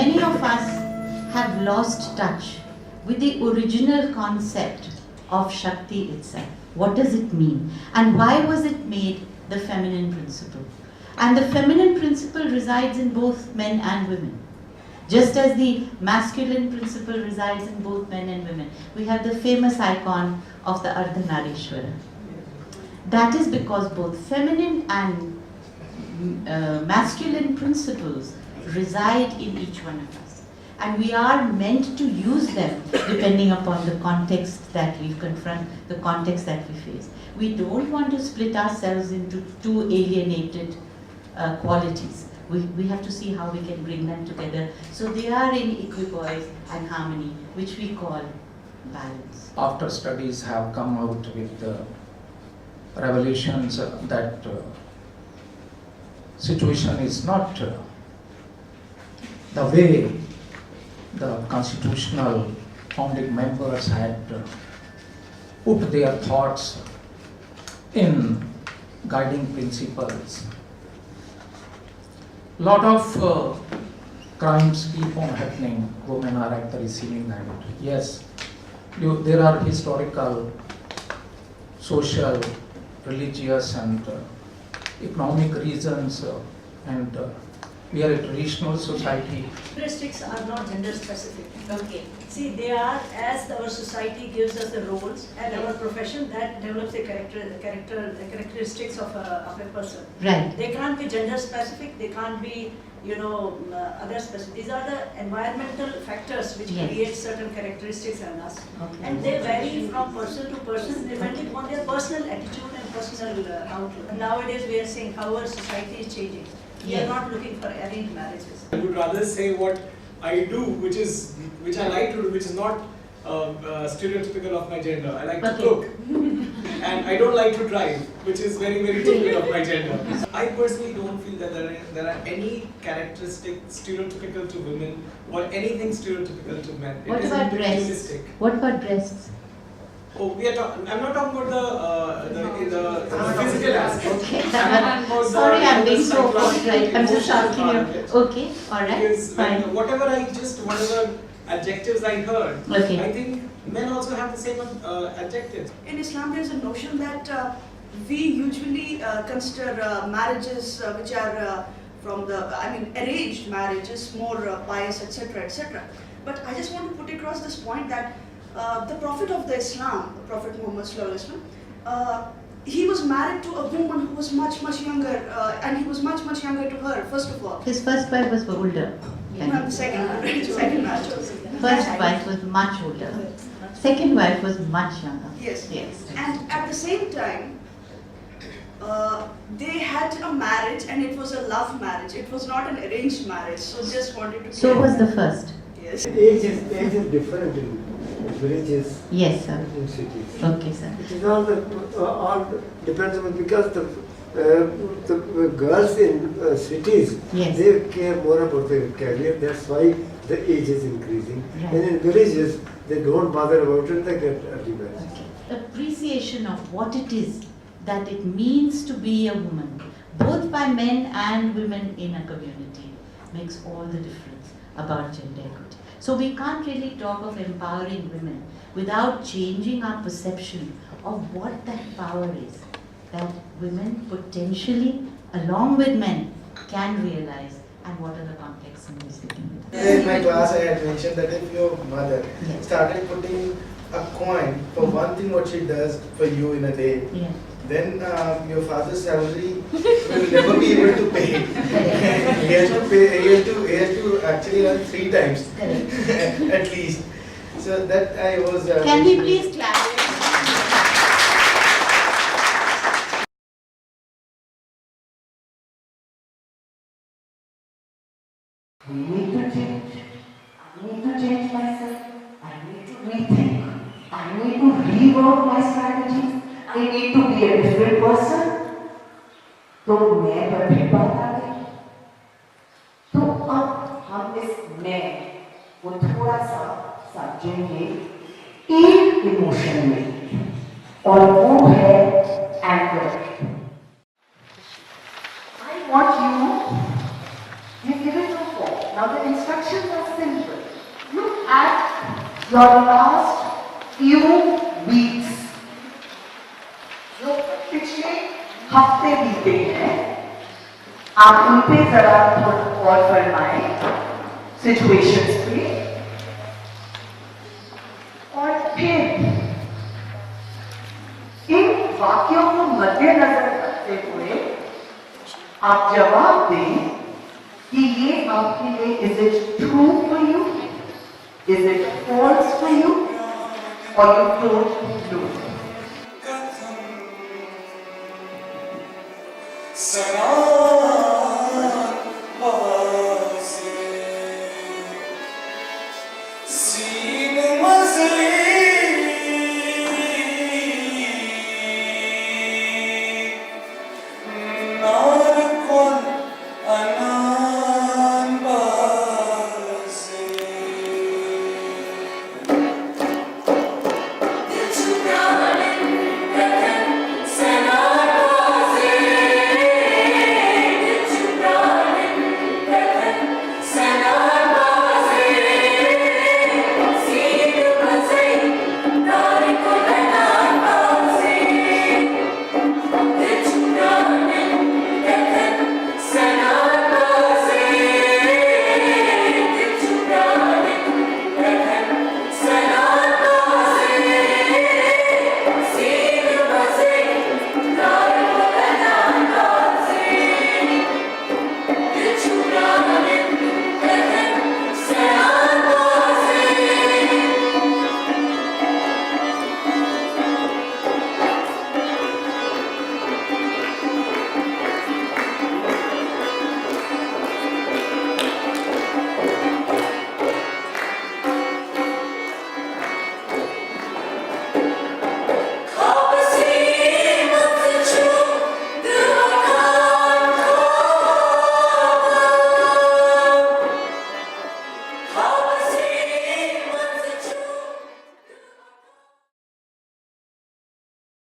many of us have lost touch with the original concept of Shakti itself. What does it mean? And why was it made the feminine principle? And the feminine principle resides in both men and women. Just as the masculine principle resides in both men and women. We have the famous icon of the Ardhanarishwara. That is because both feminine and masculine principles reside in each one of us. And we are meant to use them depending upon the context that we confront, the context that we face. We don't want to split ourselves into two alienated qualities. We have to see how we can bring them together so they are in equipoise and harmony, which we call balance. After studies have come out with revelations that situation is not the way the constitutional founding members had put their thoughts in guiding principles. Lot of crimes keep on happening. Women are at the receiving end. Yes, there are historical, social, religious and economic reasons and we are a traditional society. Characteristics are not gender specific. Okay. See, they are, as our society gives us the roles and our profession, that develops the characteristics of a person. Right. They can't be gender specific, they can't be, other specific. These are the environmental factors which create certain characteristics in us. Okay. And they vary from person to person depending on their personal attitude and personal outlook. Nowadays we are seeing how our society is changing. We are not looking for arranged marriages. I would rather say what I do, which I like to do, which is not stereotypical of my gender. I like to cook, and I don't like to drive, which is very, very typical of my gender. I personally don't feel that there are any characteristics stereotypical to women or anything stereotypical to men. What about breasts? What about breasts? Oh, I'm not talking about the physical aspect. Okay. Sorry, I'm being so forthright. I'm just asking you. Okay, all right. Because fine. whatever adjectives I heard, I think men also have the same adjectives. In Islam, there is a notion that we usually consider marriages which are arranged marriages more pious, etc., etc. But I just want to put across this point that the Prophet of the Islam, the Prophet Muhammad Sallallahu Alaihi Wasallam, he was married to a woman who was much younger, and he was much younger to her, first of all. His first wife was older. No, the second marriage. First wife was much older. Second wife was much younger. Yes. Yes. And at the same time, they had a marriage, and it was a love marriage. It was not an arranged marriage. So just wanted to. So was the first. Yes. Age is different in villages. Yes, sir. In cities. Okay, sir. It is all depends on, because the girls in cities, they care more about their career. That's why the age is increasing. Right. And in villages, they don't bother about it. They get early marriage. Okay. Appreciation of what it is that it means to be a woman, both by men and women in a community, makes all the difference about gender equity. So we can't really talk of empowering women without changing our perception of what that power is, that women potentially, along with men, can realize, and what are the contexts in which they can do that. In my class, I had mentioned that if your mother started putting a coin for one thing what she does for you in a day, then your father's salary will never be able to pay. He has to pay. He has to actually run 3 times at least. So that I was. Can we please clap? I need to change. I need to change myself. I need to rethink. I need to rework my strategy. I need to be a different person. तो मैं बड़ी बात आ गई. तो अब हम इस मैं को थोड़ा सा समझेंगे एक इमोशन में, और वो है anger. I want you give it a 4. Now the instructions are simple. Look at your last few weeks. जो पिछले हफ्ते बीते हैं, आप उन पे जरा थोड़ा और फरमाएं, सिचुएशंस पे, और फिर इन वाक्यों को मद्देनजर रखते हुए आप जवाब दें कि ये आपके लिए is it true for you, is it falls for you, और यू डोंट नो. सीन मज़े